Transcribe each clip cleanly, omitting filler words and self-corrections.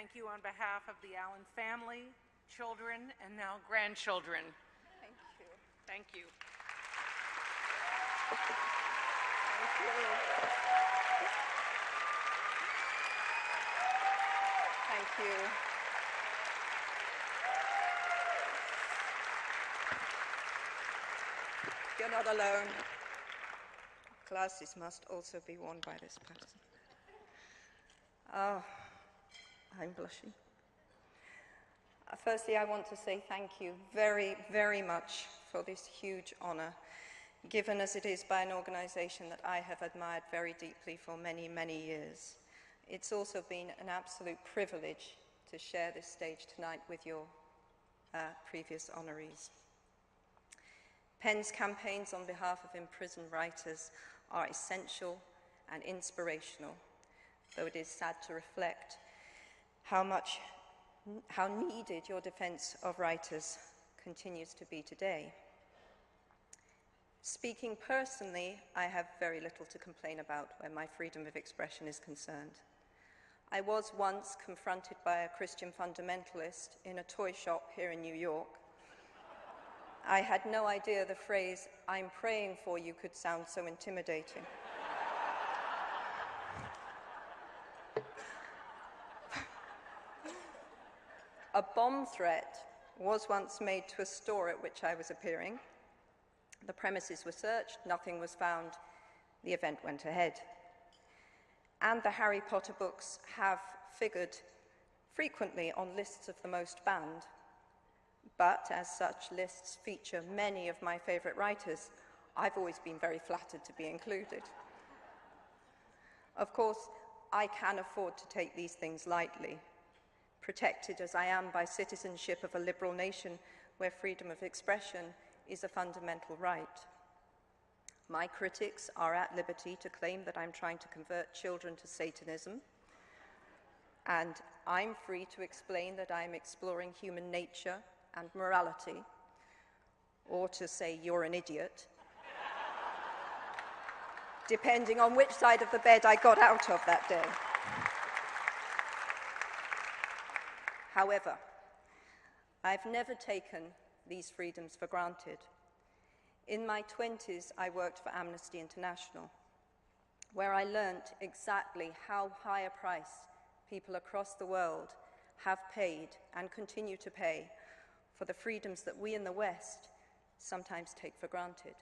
thank you on behalf of the Allen family, children, and now grandchildren. Thank you. Thank you. Thank you. Thank you. You're not alone. Glasses must also be worn by this person. Oh, I'm blushing. Firstly, I want to say thank you very, very much for this huge honor, given as it is by an organization that I have admired very deeply for many, many years. It's also been an absolute privilege to share this stage tonight with your previous honorees. PEN's campaigns on behalf of imprisoned writers are essential and inspirational, though it is sad to reflect how needed your defense of writers continues to be today. Speaking personally, I have very little to complain about where my freedom of expression is concerned. I was once confronted by a Christian fundamentalist in a toy shop here in New York. I had no idea the phrase, "I'm praying for you," could sound so intimidating. A bomb threat was once made to a store at which I was appearing. The premises were searched, nothing was found, the event went ahead. And the Harry Potter books have figured frequently on lists of the most banned. But as such lists feature many of my favorite writers, I've always been very flattered to be included. Of course, I can afford to take these things lightly, protected as I am by citizenship of a liberal nation where freedom of expression is a fundamental right. My critics are at liberty to claim that I'm trying to convert children to Satanism, and I'm free to explain that I'm exploring human nature and morality, or to say you're an idiot, depending on which side of the bed I got out of that day. However, I've never taken these freedoms for granted. In my 20s, I worked for Amnesty International, where I learnt exactly how high a price people across the world have paid and continue to pay for the freedoms that we in the West sometimes take for granted.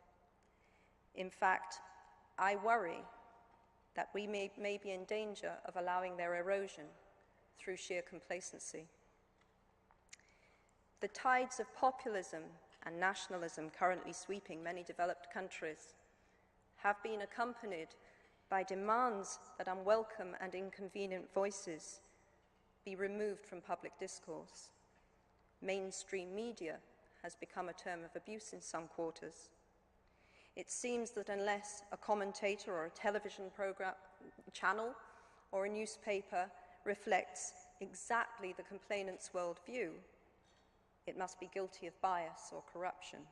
In fact, I worry that we may be in danger of allowing their erosion through sheer complacency. The tides of populism and nationalism currently sweeping many developed countries have been accompanied by demands that unwelcome and inconvenient voices be removed from public discourse. Mainstream media has become a term of abuse in some quarters. It seems that unless a commentator or a television program, channel or a newspaper reflects exactly the complainant's worldview, it must be guilty of bias or corruption.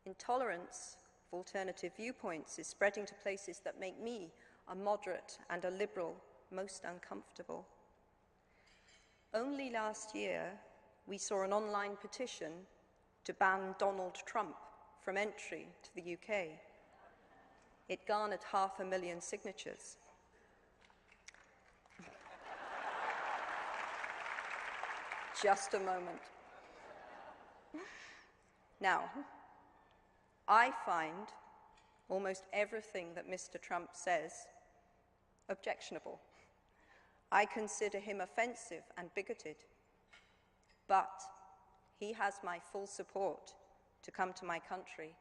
Intolerance of alternative viewpoints is spreading to places that make me, a moderate and a liberal, most uncomfortable. Only last year, we saw an online petition to ban Donald Trump from entry to the UK. It garnered 500,000 signatures. Just a moment. Now, I find almost everything that Mr. Trump says objectionable. I consider him offensive and bigoted, but he has my full support to come to my country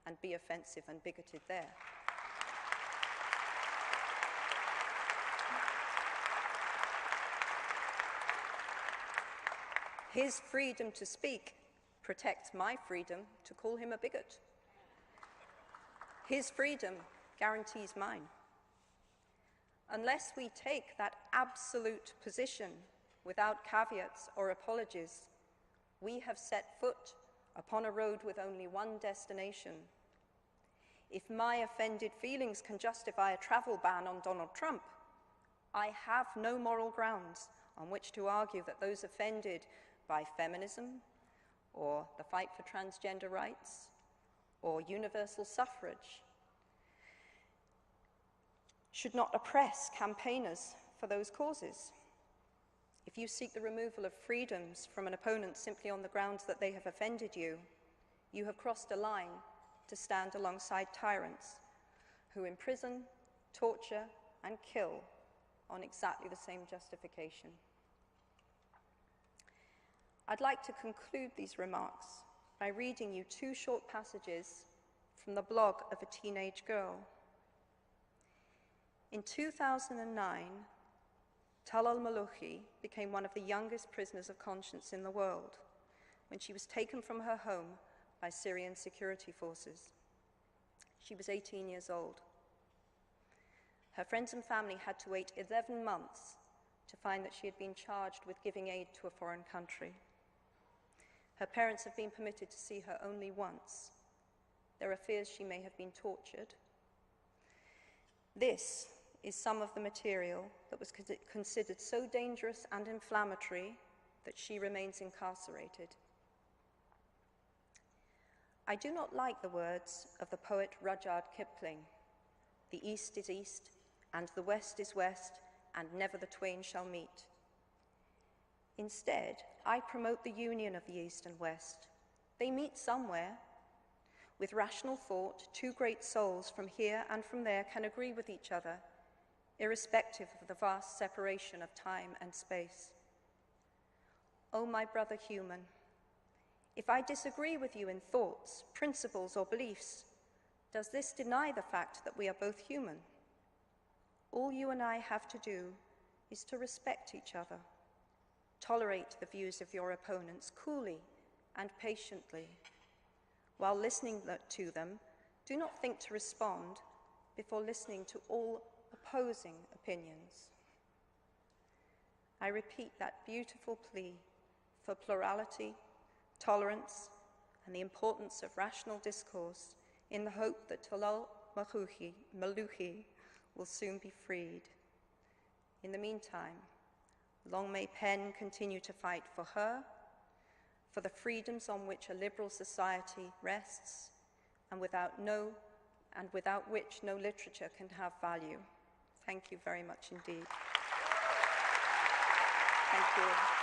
and be offensive and bigoted there. His freedom to speak protects my freedom to call him a bigot. His freedom guarantees mine. Unless we take that absolute position without caveats or apologies, we have set foot upon a road with only one destination. If my offended feelings can justify a travel ban on Donald Trump, I have no moral grounds on which to argue that those offended by feminism, or the fight for transgender rights, or universal suffrage should not oppress campaigners for those causes. If you seek the removal of freedoms from an opponent simply on the grounds that they have offended you, you have crossed a line to stand alongside tyrants who imprison, torture, and kill on exactly the same justification. I'd like to conclude these remarks by reading you two short passages from the blog of a teenage girl. In 2009, Talal Malouchi became one of the youngest prisoners of conscience in the world when she was taken from her home by Syrian security forces. She was 18 years old. Her friends and family had to wait 11 months to find that she had been charged with giving aid to a foreign country. Her parents have been permitted to see her only once. There are fears she may have been tortured. This is some of the material that was considered so dangerous and inflammatory that she remains incarcerated. I do not like the words of the poet Rudyard Kipling, "The East is East, and the West is West, and never the twain shall meet." Instead, I promote the union of the East and West. They meet somewhere. With rational thought, two great souls from here and from there can agree with each other, irrespective of the vast separation of time and space. Oh, my brother human, if I disagree with you in thoughts, principles, or beliefs, does this deny the fact that we are both human? All you and I have to do is to respect each other. Tolerate the views of your opponents coolly and patiently. While listening to them, do not think to respond before listening to all opposing opinions. I repeat that beautiful plea for plurality, tolerance, and the importance of rational discourse in the hope that Talal Malouchi will soon be freed. In the meantime, long may PEN continue to fight for her, for the freedoms on which a liberal society rests, and without which no literature can have value. Thank you very much indeed. Thank you.